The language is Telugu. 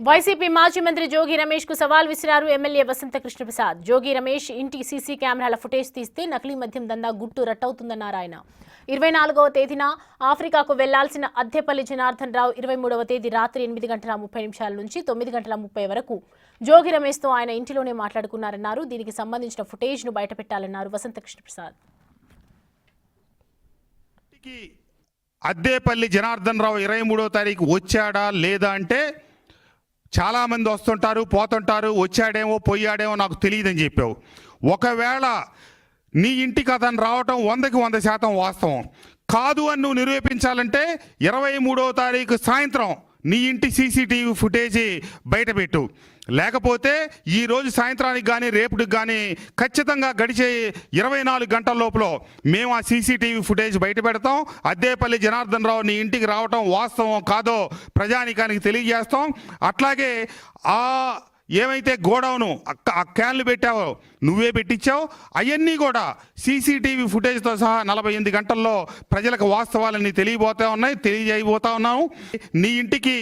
వైసీపీ మాజీ మంత్రి జోగి రమేష్ కు సవాల్ విసిరారు ఎమ్మెల్యే వసంత కృష్ణ ప్రసాద్. జోగి రమేష్ ఇంటి సీసీ కెమెరాల ఫుటేజ్ తీస్తే నకిలీ మద్యం దందా గుట్టు రట్టవుతుందన్నారు ఆయన. 24వ తేదీన ఆఫ్రికాకు వెళ్లాల్సిన అద్దెపల్లి జనార్దన్ రావు 23వ తేదీ రాత్రి 8:30 నుంచి 9:30 వరకు జోగి రమేష్ తో ఆయన ఇంటిలోనే మాట్లాడుకున్నారన్నారు. దీనికి సంబంధించిన ఫుటేజ్ ను బయటపెట్టాలన్నారు వసంత కృష్ణ ప్రసాద్. అద్దెపల్లి జనార్దన్ రావు 23వ తారీఖు వచ్చాడా లేదా అంటే చాలామంది వస్తుంటారు, పోతుంటారు, వచ్చాడేమో పోయాడేమో నాకు తెలియదని చెప్పావు. ఒకవేళ నీ ఇంటికి అతను రావటం 100కి 100% వాస్తవం కాదు అని నువ్వు నిరూపించాలంటే 23వ తారీఖు సాయంత్రం నీ ఇంటి సీసీటీవీ ఫుటేజీ బయటపెట్టు. లేకపోతే ఈరోజు సాయంత్రానికి కానీ రేపటికి కానీ ఖచ్చితంగా గడిచే 24 గంటల లోపల మేము ఆ సీసీటీవీ ఫుటేజ్ బయట పెడతాం. అద్దేపల్లి జనార్దన్ రావు నీ ఇంటికి రావటం వాస్తవం కాదో ప్రజానికానికి తెలియజేస్తాం. అట్లాగే ఏమైతే గోడౌను ఆ క్యాన్లు పెట్టావో నువ్వే పెట్టించావు, అవన్నీ కూడా సీసీటీవీ ఫుటేజ్తో సహా 48 గంటల్లో ప్రజలకు వాస్తవాలన్నీ తెలియజేయబోతా ఉన్నాము. నీ ఇంటికి